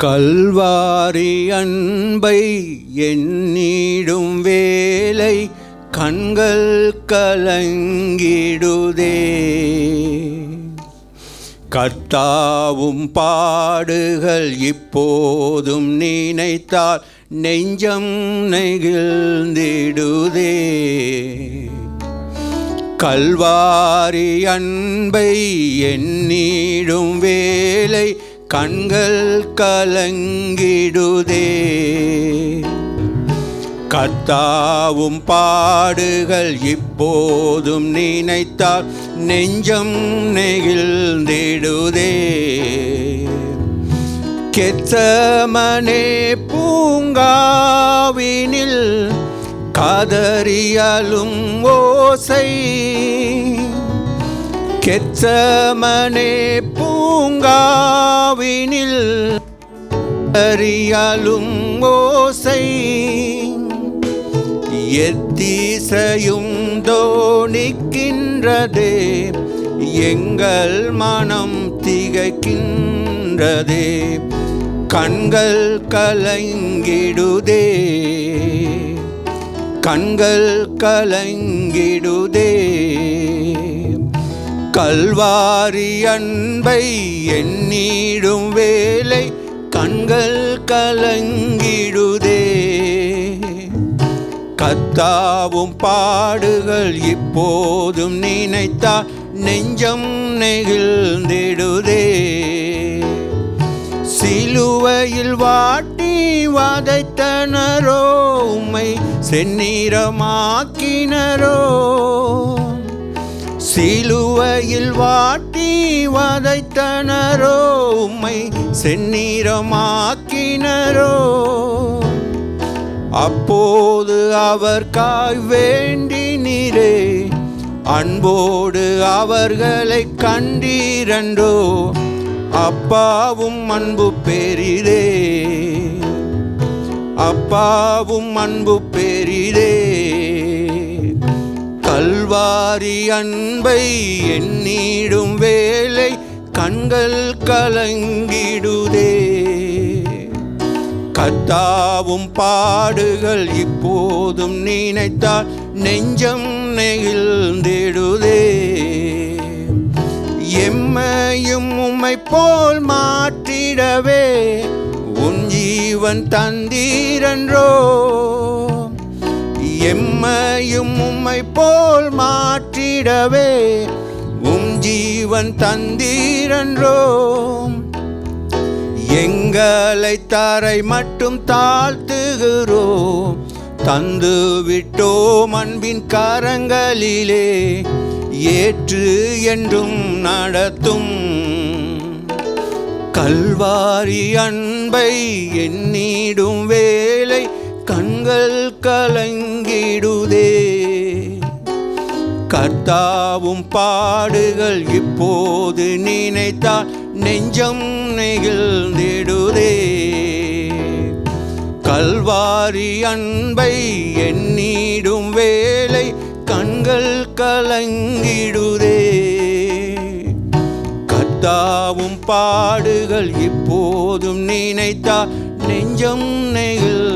கல்வாரி அன்பை எண்ணிடும் வேலை கண்கள் கலங்கிடுதே. கர்த்தாவும் பாடுகள் இப்போதும் நினைத்தால் நெஞ்சம் நெகிழ்ந்திடுதே. கல்வாரி அன்பை எண்ணிடும் வேலை கண்கள் கலங்கிடுதே. கர்த்தாவும் பாடுகள் இப்போதும் நினைத்தால் நெஞ்சம் நெகிழ்ந்திடுதே. கெத்செமனே பூங்காவினில் கதறியலும் ஓசை. கெத்செமனே பூங்காவினில் கதறியலும் ஓசை. எத்திசையும் தோணிக்கின்றதே, எங்கள் மனம் திகைக்கின்றதே. கண்கள் கலங்கிடுதே, கண்கள் கலங்கிடுதே. கல்வாரி அன்பை எண்ணிடும் வேலை கண்கள் கலங்கிடுதே. கர்த்தாவும் பாடுகள் இப்போதும் நினைத்தால் நெஞ்சம் நெகிழ்ந்திடுதே. சிலுவையில் வாட்டி வதைத்தனரோ, உம்மை செந்நிறமாக்கினரோ. சிலுவையில் வாட்டி வதைத்தனரோ, உம்மை செந்நிறமாக்கினரோ. அப்போது அவர்காய் வேண்டினீரே, அன்போடு அவர்களை கண்டீரன்றோ. அப்பாவும் அன்பு பெரிதே, அப்பாவும் அன்பு பெரிதே. கல்வாரி அன்பை எண்ணிடும் வேலை கண்கள் கலங்கிடுதே. கர்த்தாவும் பாடுகள் இப்போதும் நினைத்தால் நெஞ்சம் நெகிழ்ந்திடுதே. எம்மையும் உம்மை போல் மாற்றிடவே உன் ஜீவன் தந்தீரன்றோ. எம்மையும் உம்மை போல் மாற்றிடவே உம் ஜீவன் தந்தீரன்றோ. எங்களை தரை மட்டும் தாழ்த்துகிறோம், தந்து விட்டோம் அன்பின் கரங்களிலே. ஏற்று என்றும் நடத்தும் கல்வாரி அன்பை எண்ணிடும் வேலை கண்கள் கலங்கிடுதே. கர்த்தாவும் பாடுகள் இப்போது நினைத்தால் நெஞ்சம் நெகிழ்ந்திடுதே. கல்வாரி அன்பை எண்ணிடும் வேலை கண்கள் கலங்கிடுதே. கர்த்தாவும் பாடுகள் இப்போதும் நினைத்தால் நெஞ்சம் நெகிழ்